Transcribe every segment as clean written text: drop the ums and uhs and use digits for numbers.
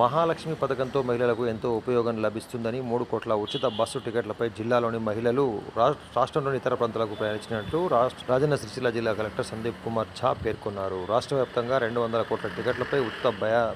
మహాలక్ష్మి పథకంతో మహిళలకు ఎంతో ఉపయోగం లభిస్తుందని 3 కోట్ల ఉచిత బస్సు టికెట్లపై జిల్లాలోని మహిళలు రాష్ట్రంలోని ఇతర ప్రాంతాలకు ప్రయాణించినట్లు రాజన్న సిరిసిల్ల జిల్లా కలెక్టర్ సందీప్ కుమార్ ఝా పేర్కొన్నారు. రాష్ట్ర వ్యాప్తంగా 200 కోట్ల టికెట్లపై ఉచిత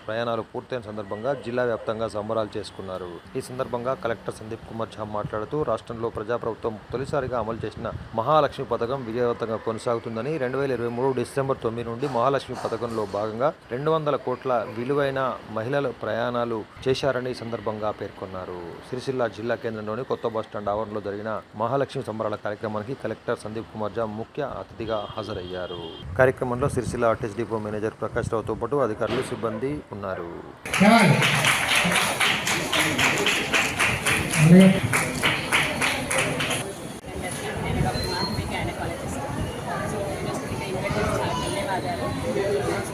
ప్రయాణాలు పూర్తయిన సందర్భంగా జిల్లా వ్యాప్తంగా సంబరాలు చేసుకున్నారు. ఈ సందర్భంగా కలెక్టర్ సందీప్ కుమార్ ఝా మాట్లాడుతూ రాష్ట్రంలో ప్రజాప్రభుత్వం తొలిసారిగా అమలు చేసిన మహాలక్ష్మి పథకం విజయవంతంగా కొనసాగుతుందని 2023 డిసెంబర్ 9 నుండి మహాలక్ష్మి పథకంలో భాగంగా 200 కోట్ల విలువైన మహిళల ప్రయాణాలు చేశారని సందర్భంగా పేర్కొన్నారు. సిరిసిల్ల జిల్లా కేంద్రంలోని కొత్త బస్టాండ్ ఆవరణలో జరిగిన మహాలక్ష్మి సంబరాల కార్యక్రమానికి కలెక్టర్ సందీప్ కుమార్ ఝా ముఖ్య అతిథిగా హాజరయ్యారు. కార్యక్రమంలో Sircilla RTC depot manager Prakash రావుతో పాటు అధికారులు, సిబ్బంది ఉన్నారు.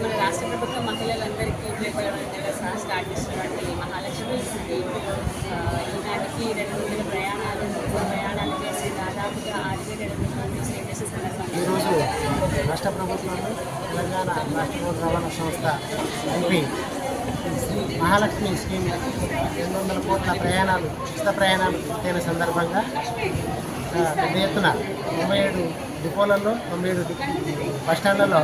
మన రాష్ట్ర ప్రభుత్వం మహిళలందరికీ ఉపయోగపడే స్టార్ట్ చేసినటువంటి మహాలక్ష్మి స్కీమ్ ఈనాటికి 200 ప్రయాణాలు చేసి దాదాపుగా 6,700 మంది సేవ్ చేసే సందర్భంగా ఈరోజు రాష్ట్ర ప్రభుత్వం తెలంగాణ రాష్ట్ర రోడ్డు రవాణా సంస్థ ఎంపీ శ్రీ మహాలక్ష్మి స్కీమ్ 200 కోట్ల ఉచిత ప్రయాణాలు పూర్తయిన సందర్భంగా పెద్ద ఎత్తున 97 డిపోలలో 97 బస్టాండ్లలో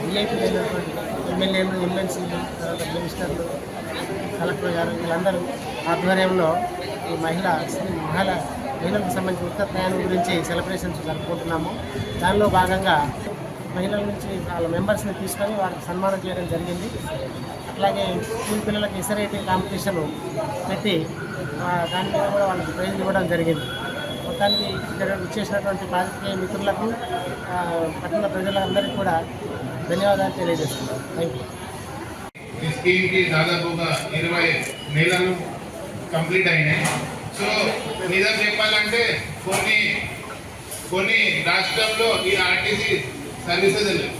విఐపీలు అయినటువంటి ఎమ్మెల్యేలు, ఎమ్మెల్సీలు, తర్వాత మినిస్టర్లు, కలెక్టర్ గారు వీళ్ళందరూ ఆధ్వర్యంలో ఈ మహిళలకు సంబంధించిన ఉచిత ప్రయాణం గురించి సెలబ్రేషన్స్ జరుపుకుంటున్నాము. దానిలో భాగంగా మహిళల నుంచి వాళ్ళ మెంబర్స్ని తీసుకొని వారికి సన్మానం చేయడం జరిగింది. అట్లాగే స్కూల్ పిల్లలకి ఇసరేటి కాంపిటీషన్ పెట్టి దాని మీద కూడా వాళ్ళకి ప్రైజ్ ఇవ్వడం జరిగింది. మొత్తానికి ఇక్కడ ఇచ్చేసినటువంటి పాత్రికేయ మిత్రులకు, పట్టణ ప్రజలందరికీ కూడా ధన్యవాదాలు తెలియజేస్తున్నాను. Thank you. ఈ స్కీమ్కి దాదాపుగా 20 నెలలు కంప్లీట్ అయినాయి. సో నిజం చెప్పాలంటే కొన్ని రాష్ట్రంలో ఈ ఆర్టీసీ సర్వీసెస్ లేవు.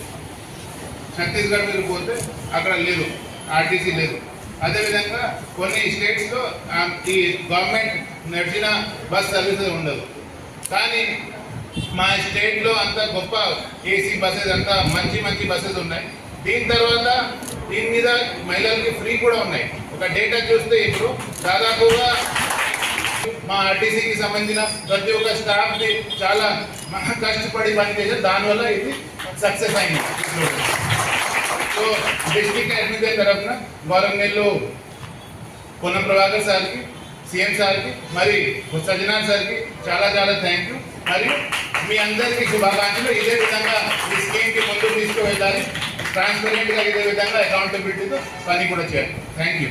ఛత్తీస్గఢ్ మీరు పోతే అక్కడ లేదు, ఆర్టీసీ లేదు. అదేవిధంగా కొన్ని స్టేట్స్లో ఈ గవర్నమెంట్ నడిచిన బస్ సర్వీసెస్ ఉండదు. కానీ మా స్టేట్లో అంత గొప్ప ఏసీ బస్సెస్, అంతా మంచి బస్సెస్ ఉన్నాయి. దీని మీద మహిళలకి ఫ్రీ కూడా ఉన్నాయి. ఒక డేటా చూస్తే ఇప్పుడు దాదాపుగా మా ఆర్టీసీకి సంబంధించిన ప్రతి ఒక్క స్టాఫ్ని చాలా కష్టపడి పనిచేసారు. దానివల్ల ఇది సక్సెస్ అయింది. సో డిస్ట్రిక్ట్ అడ్మినిస్ట్రేషన్ తరఫున గవర్నమెంట్లో పొన్నం ప్రభాకర్ సార్కి, సీఎం సార్కి, మరి సజ్జనార్ సార్కి చాలా థ్యాంక్ యూ. మరియు మీ అందరికీ శుభాకాంక్షలు. ఇదే విధంగా ఈ స్కీమ్కి ముందుకు తీసుకువెళ్ళాలి. ట్రాన్స్పరెంట్గా ఇదే విధంగా అకౌంటబిలిటీతో పని కూడా చేయాలి. Thank you.